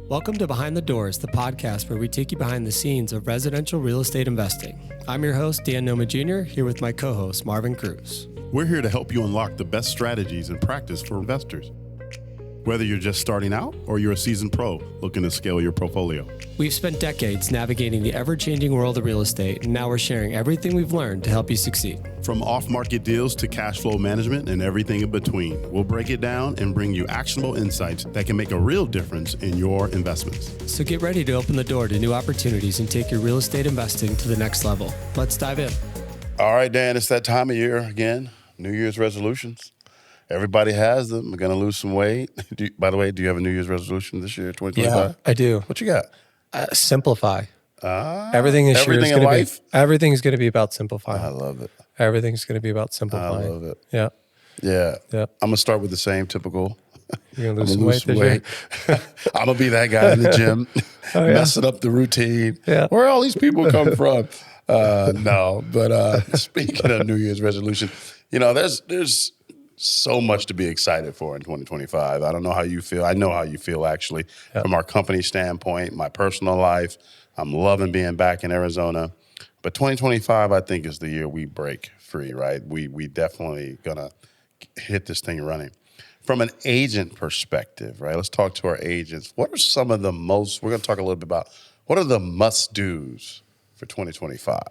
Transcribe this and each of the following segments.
Welcome to Behind the Doors, the podcast where we take you behind the scenes of residential real estate investing. I'm your host, Dan Noma Jr., here with my co-host, Marvin Cruz. We're here to help you unlock the best strategies and practice for investors. Whether you're just starting out or you're a seasoned pro looking to scale your portfolio. We've spent decades navigating the ever-changing world of real estate, and now we're sharing everything we've learned to help you succeed. From off-market deals to cash flow management and everything in between, we'll break it down and bring you actionable insights that can make a real difference in your investments. So get ready to open the door to new opportunities and take your real estate investing to the next level. Let's dive in. All right, Dan, it's that time of year again. New Year's resolutions. Everybody has them. We're going to lose some weight. By the way, do you have a New Year's resolution this year, 2025? Yeah, I do. What you got? Simplify. Everything this year is in life? Everything's going to be about simplifying. I love it. Everything's going to be about simplifying. I love it. Yeah. Yeah. Yeah. I'm going to start with the same typical. You're going to lose some weight this year? I'm going to be that guy in the gym, messing up the routine. Yeah. Where all these people come from? No, but speaking of New Year's resolution, you know, there's so much to be excited for in 2025. I don't know how you feel. I know how you feel, actually, from our company standpoint, my personal life. I'm loving being back in Arizona. But 2025, I think, is the year we break free, right? We definitely going to hit this thing running. From an agent perspective, right, let's talk to our agents. What are some of the most, we're going to talk a little bit about, what are the must-dos for 2025?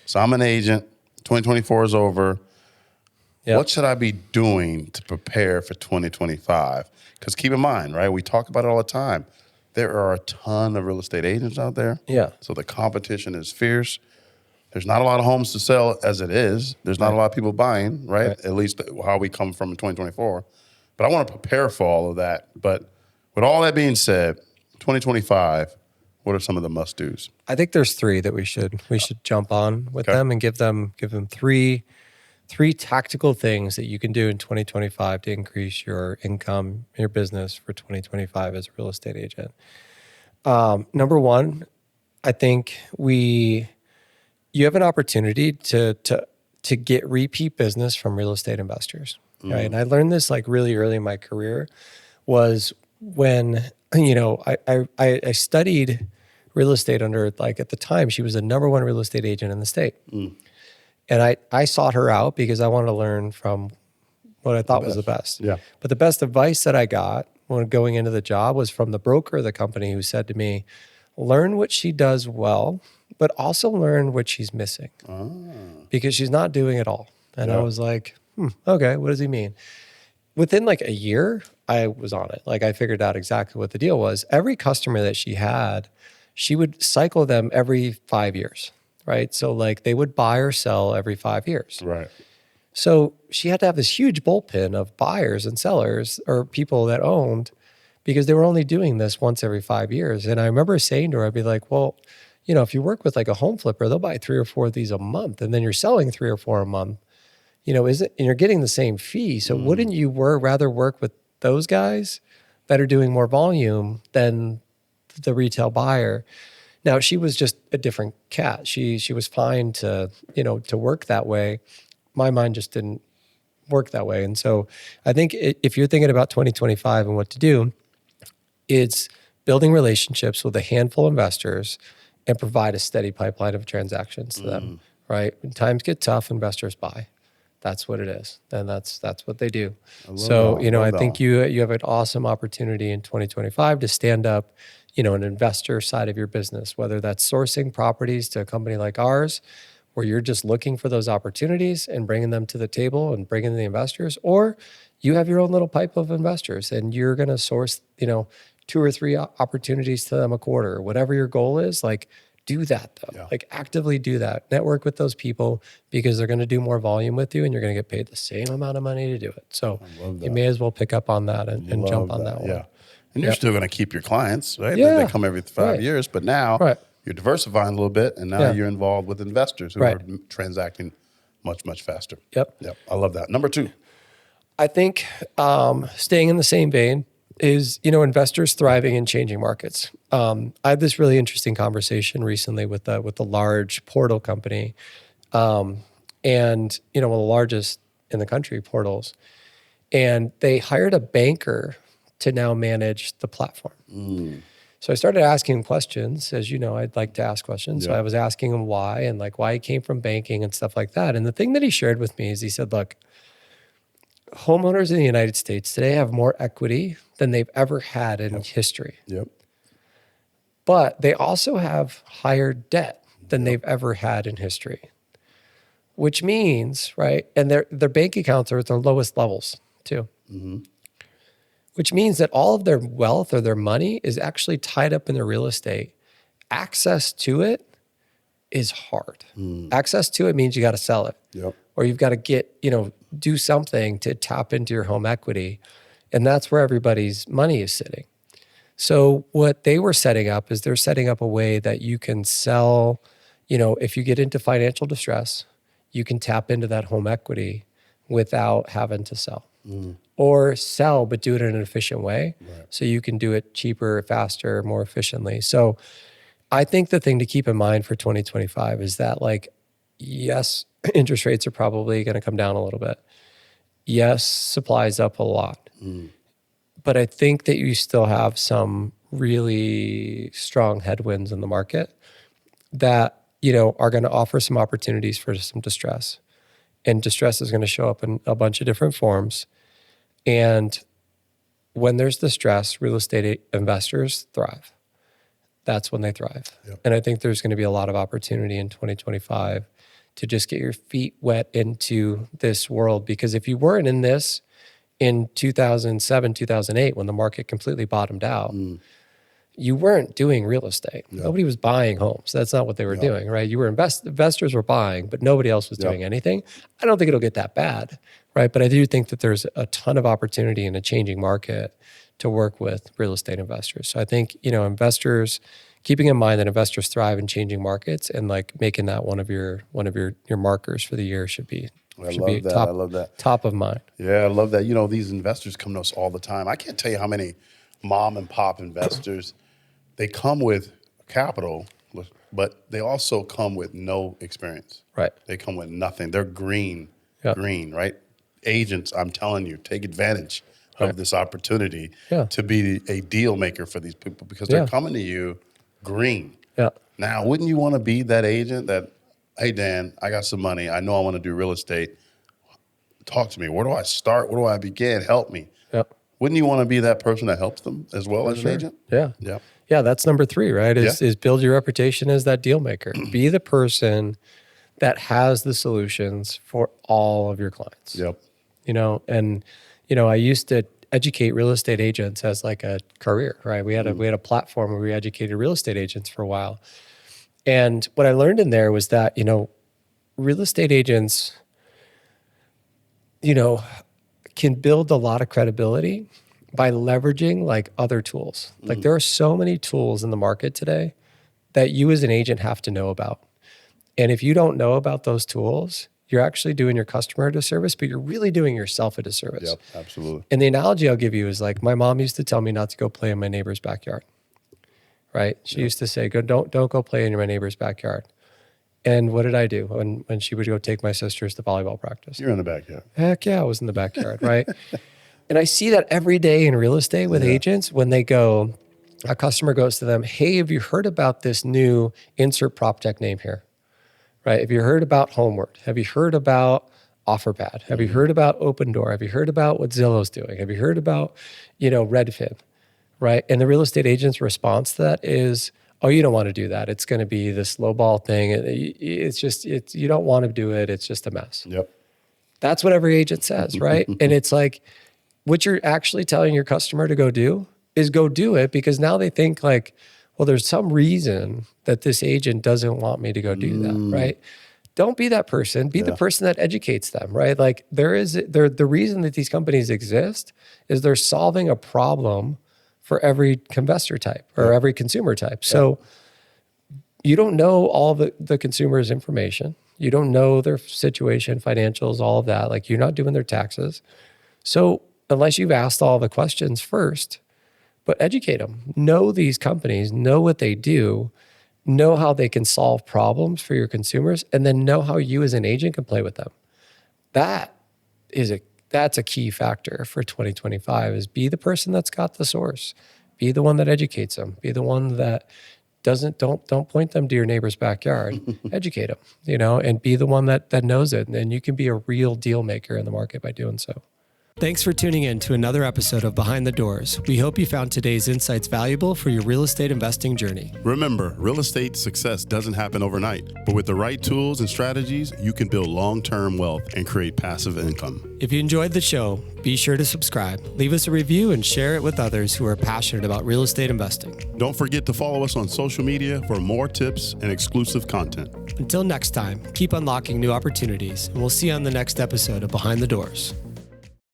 So I'm an agent. 2024 is over. Yep. What should I be doing to prepare for 2025? Because keep in mind, right, we talk about it all the time. There are a ton of real estate agents out there. Yeah. So the competition is fierce. There's not a lot of homes to sell as it is. There's not a lot of people buying, right? At least how we come from in 2024. But I want to prepare for all of that. But with all that being said, 2025, what are some of the must-dos? I think there's three that we should jump on with them and give them three tactical things that you can do in 2025 to increase your income, your business for 2025 as a real estate agent. Number one, I think you have an opportunity to get repeat business from real estate investors, right? And I learned this like really early in my career was when, I studied real estate under, like, at the time, she was the number one real estate agent in the state. And I sought her out because I wanted to learn from what I thought was the best. Yeah. But the best advice that I got when going into the job was from the broker of the company, who said to me, learn what she does well, but also learn what she's missing because she's not doing it all. And I was like, okay, what does he mean? Within like a year, I was on it. Like, I figured out exactly what the deal was. Every customer that she had, she would cycle them every 5 years. Right. So like they would buy or sell every 5 years. Right. So she had to have this huge bullpen of buyers and sellers or people that owned, because they were only doing this once every 5 years. And I remember saying to her, I'd be like, well, if you work with like a home flipper, they'll buy 3 or 4 of these a month, and then you're selling 3 or 4 a month, and you're getting the same fee. So wouldn't you rather work with those guys that are doing more volume than the retail buyer? Now, she was just a different cat. She was fine to work that way. My mind just didn't work that way. And so I think if you're thinking about 2025 and what to do, it's building relationships with a handful of investors and provide a steady pipeline of transactions to them, right? When times get tough, investors buy. That's what it is. And that's what they do. So, I think you have an awesome opportunity in 2025 to stand up, an investor side of your business, whether that's sourcing properties to a company like ours, where you're just looking for those opportunities and bringing them to the table and bringing the investors, or you have your own little pipe of investors and you're going to source, 2 or 3 opportunities to them a quarter, whatever your goal is. Like, do that though. Yeah. Like, actively do that. Network with those people, because they're going to do more volume with you and you're going to get paid the same amount of money to do it. So you may as well pick up on that and jump on that one. Yeah. And you're still going to keep your clients, right? Yeah. They come every 5 years, but now you're diversifying a little bit, and now you're involved with investors who are transacting much, much faster. Yep. I love that. Number 2. I think staying in the same vein is, investors thriving in changing markets. I had this really interesting conversation recently with a large portal company, and one of the largest in the country, portals, and they hired a banker to now manage the platform. So I started asking him questions. As you know, I'd like to ask questions. So Yeah. I was asking him why and like why he came from banking and stuff like that. And the thing that he shared with me is he said, look, homeowners in the United States today have more equity than they've ever had in history. Yep. But they also have higher debt than they've ever had in history, which means, right, and their bank accounts are at their lowest levels too, which means that all of their wealth or their money is actually tied up in their real estate. Access to it is hard. Access to it means you got to sell it. Yep. Or you've got to get, do something to tap into your home equity. And that's where everybody's money is sitting. So what they were setting up is they're setting up a way that you can sell, if you get into financial distress, you can tap into that home equity without having to sell. Or sell, but do it in an efficient way. Right. So you can do it cheaper, faster, more efficiently. So I think the thing to keep in mind for 2025 is that, like, yes, interest rates are probably going to come down a little bit. Yes, supply's up a lot. But I think that you still have some really strong headwinds in the market that, are going to offer some opportunities for some distress. And distress is going to show up in a bunch of different forms. And when there's distress, real estate investors thrive. That's when they thrive. Yep. And I think there's going to be a lot of opportunity in 2025 to just get your feet wet into this world. Because if you weren't in this in 2007, 2008, when the market completely bottomed out, you weren't doing real estate. Yep. Nobody was buying homes. That's not what they were doing, right? You were investors were buying, but nobody else was doing anything. I don't think it'll get that bad, right? But I do think that there's a ton of opportunity in a changing market to work with real estate investors. So I think, investors, keeping in mind that investors thrive in changing markets, and like making that one of your markers for the year should be top of mind. Yeah, I love that. These investors come to us all the time. I can't tell you how many mom and pop investors, they come with capital, but they also come with no experience. Right. They come with nothing. They're green, right? Agents, I'm telling you, take advantage of this opportunity to be a deal maker for these people, because they're coming to you green. Yeah. Now, wouldn't you want to be that agent that, hey, Dan, I got some money. I know I want to do real estate. Talk to me. Where do I start? Where do I begin? Help me. Yep. Wouldn't you want to be that person that helps them as well as an agent? Yeah. Yeah. Yeah, that's number 3, right? Is build your reputation as that deal maker. Be the person that has the solutions for all of your clients. Yep. I used to educate real estate agents as like a career, right? We had a platform where we educated real estate agents for a while. And what I learned in there was that, real estate agents, can build a lot of credibility by leveraging like other tools. Like there are so many tools in the market today that you as an agent have to know about. And if you don't know about those tools, you're actually doing your customer a disservice, but you're really doing yourself a disservice. Yep, absolutely. And the analogy I'll give you is like, my mom used to tell me not to go play in my neighbor's backyard, right? She used to say, don't go play in my neighbor's backyard. And what did I do when she would go take my sisters to volleyball practice? You're in the backyard. Heck yeah, I was in the backyard, right? And I see that every day in real estate with agents when they go, a customer goes to them, hey, have you heard about this new insert PropTech name here, right? Have you heard about Homeward? Have you heard about OfferPad? Have you heard about Open Door? Have you heard about what Zillow's doing? Have you heard about, Redfin, right? And the real estate agent's response to that is, oh, you don't want to do that. It's going to be this low ball thing. You don't want to do it. It's just a mess. Yep. That's what every agent says, right? And it's like, what you're actually telling your customer to go do is go do it, because now they think like, well, there's some reason that this agent doesn't want me to go do that, right? Don't be that person. Be the person that educates them, right? Like the reason that these companies exist is they're solving a problem for every investor type or every consumer type. So you don't know all the consumer's information. You don't know their situation, financials, all of that. Like you're not doing their taxes. So unless you've asked all the questions first, but educate them. Know these companies, know what they do, know how they can solve problems for your consumers, and then know how you as an agent can play with them. That's a key factor for 2025 is be the person that's got the source. Be the one that educates them. Be the one that don't point them to your neighbor's backyard. Educate them, and be the one that knows it. And you can be a real deal maker in the market by doing so. Thanks for tuning in to another episode of Behind the Doors. We hope you found today's insights valuable for your real estate investing journey. Remember, real estate success doesn't happen overnight, but with the right tools and strategies, you can build long-term wealth and create passive income. If you enjoyed the show, be sure to subscribe, leave us a review, and share it with others who are passionate about real estate investing. Don't forget to follow us on social media for more tips and exclusive content. Until next time, keep unlocking new opportunities, and we'll see you on the next episode of Behind the Doors.